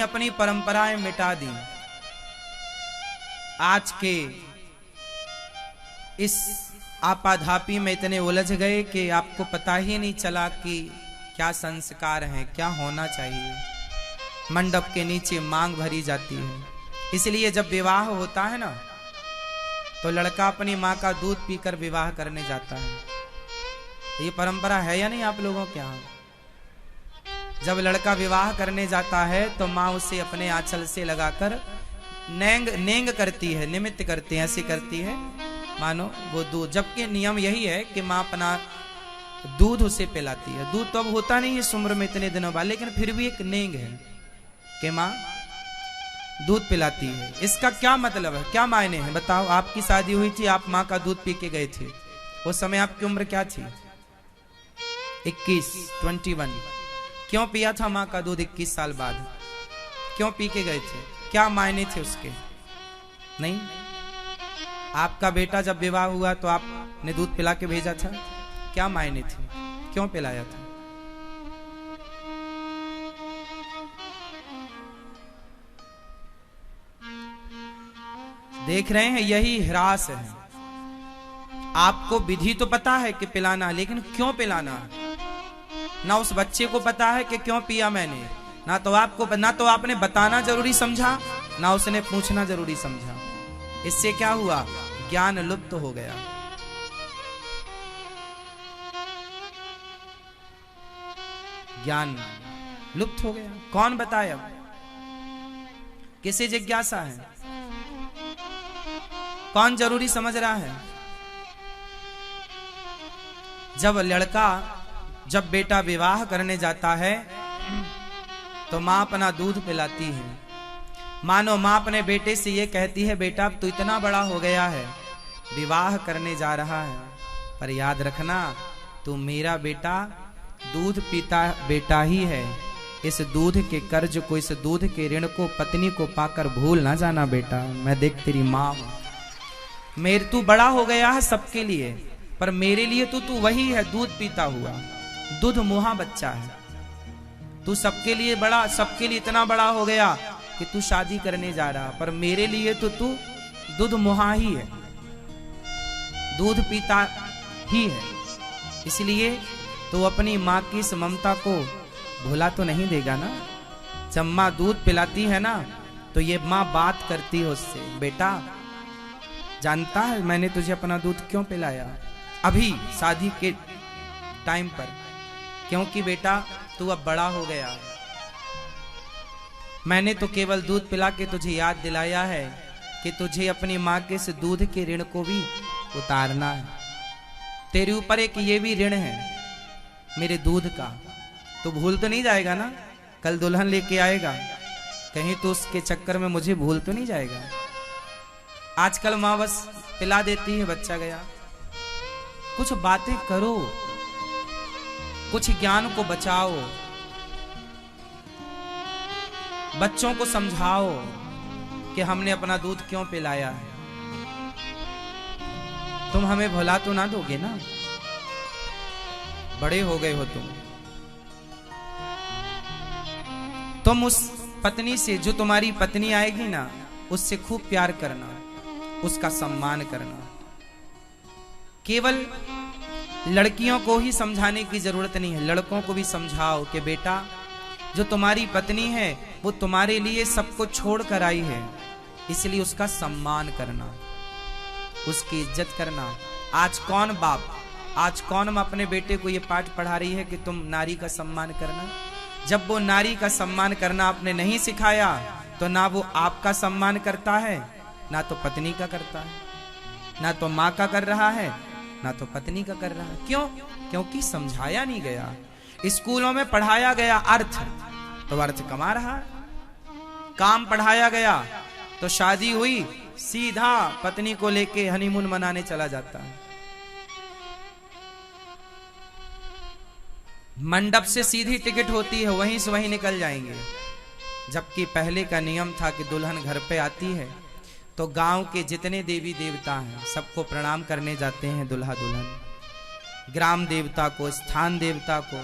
अपनी परंपराएं मिटा दी। आज के इस आपाधापी में इतने उलझ गए कि आपको पता ही नहीं चला कि क्या संस्कार है, क्या होना चाहिए। मंडप के नीचे मांग भरी जाती है। इसलिए जब विवाह होता है ना, तो लड़का अपनी माँ का दूध पीकर विवाह करने जाता है। ये परंपरा है या नहीं आप लोगों के यहाँ? जब लड़का विवाह करने जाता है तो माँ उसे अपने आंचल से लगाकर नेंग करती है, निमित्त करती है, ऐसी करती है मानो वो दूध। जबकि नियम यही है कि माँ अपना दूध उसे पिलाती है। दूध तो अब होता नहीं है इस उम्र में इतने दिनों बाद, लेकिन फिर भी एक नेंग है कि माँ दूध पिलाती है। इसका क्या मतलब है, क्या मायने हैं बताओ? आपकी शादी हुई थी, आप माँ का दूध पी के गए थे। उस समय आपकी उम्र क्या थी? 21। क्यों पिया था माँ का दूध 21 साल बाद? क्यों पी के गए थे? क्या मायने थे उसके? नहीं, आपका बेटा जब विवाह हुआ तो आपने दूध पिला के भेजा था। क्या मायने थे? क्यों पिलाया था? देख रहे हैं, यही ह्रास है। आपको विधि तो पता है कि पिलाना, लेकिन क्यों पिलाना है? ना उस बच्चे को पता है कि क्यों पिया मैंने, ना तो आपने बताना जरूरी समझा, ना उसने पूछना जरूरी समझा। इससे क्या हुआ? ज्ञान लुप्त हो गया। ज्ञान लुप्त हो गया। कौन बताए? अब किसे जिज्ञासा है? कौन जरूरी समझ रहा है? जब बेटा विवाह करने जाता है तो माँ अपना दूध पिलाती है। मानो माँ अपने बेटे से ये कहती है, बेटा अब तू इतना बड़ा हो गया है, विवाह करने जा रहा है, पर याद रखना तू मेरा बेटा, दूध पीता बेटा ही है। इस दूध के कर्ज को, इस दूध के ऋण को, पत्नी को पाकर भूल ना जाना बेटा। मैं देख तेरी माँ हूं, मेरे तू बड़ा हो गया है सबके लिए, पर मेरे लिए तू वही है, दूध पीता हुआ, दूध मुहा बच्चा है। तू सबके लिए बड़ा, सबके लिए इतना बड़ा हो गया कि तू शादी करने जा रहा, पर मेरे लिए तो तू दूध मुहा ही है, दूध पीता ही है। इसलिए तो अपनी माँ की इस ममता को भूला तो नहीं देगा ना। जब माँ दूध पिलाती है ना, तो ये माँ बात करती है उससे, बेटा जानता है मैंने तुझे अपना दूध क्यों पिलाया अभी शादी के टाइम पर? क्योंकि बेटा तू अब बड़ा हो गया। मैंने तो केवल दूध पिला के तुझे याद दिलाया है कि तुझे अपनी माँ के इस दूध के ऋण को भी उतारना है। तेरे ऊपर एक ये भी ऋण है मेरे दूध का, तो भूल तो नहीं जाएगा ना? कल दुल्हन लेके आएगा, कहीं तो उसके चक्कर में मुझे भूल तो नहीं जाएगा? आजकल माँ बस पिला देती है, बच्चा गया। कुछ बातें करो, कुछ ज्ञान को बचाओ, बच्चों को समझाओ कि हमने अपना दूध क्यों पिलाया है। तुम हमें भुला तो ना दोगे ना? बड़े हो गए हो तुम उस पत्नी से, जो तुम्हारी पत्नी आएगी ना, उससे खूब प्यार करना, उसका सम्मान करना। केवल लड़कियों को ही समझाने की जरूरत नहीं है, लड़कों को भी समझाओ कि बेटा जो तुम्हारी पत्नी है वो तुम्हारे लिए सब कुछ छोड़ कर आई है, इसलिए उसका सम्मान करना, उसकी इज्जत करना। आज कौन बाप, आज कौन मां अपने बेटे को ये पाठ पढ़ा रही है कि तुम नारी का सम्मान करना? जब वो नारी का सम्मान करना आपने नहीं सिखाया तो ना वो आपका सम्मान करता है, ना तो पत्नी का करता है, ना तो माँ का कर रहा है, ना तो पत्नी का कर रहा है। क्यों? क्योंकि समझाया नहीं गया। स्कूलों में पढ़ाया गया अर्थ, तो अर्थ कमा रहा। काम पढ़ाया गया तो शादी हुई, सीधा पत्नी को लेके हनीमून मनाने चला जाता है। मंडप से सीधी टिकट होती है, वहीं से वहीं निकल जाएंगे। जबकि पहले का नियम था कि दुल्हन घर पे आती है तो गांव के जितने देवी देवता हैं सबको प्रणाम करने जाते हैं दुल्हा दुल्हन, ग्राम देवता को, स्थान देवता को,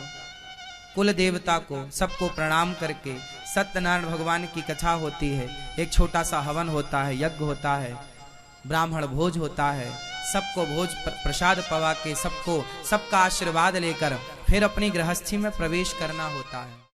कुल देवता को सबको प्रणाम करके सत्यनारायण भगवान की कथा होती है। एक छोटा सा हवन होता है, यज्ञ होता है, ब्राह्मण भोज होता है। सबको भोज प्रसाद पवा के सबको सबका आशीर्वाद लेकर फिर अपनी गृहस्थी में प्रवेश करना होता है।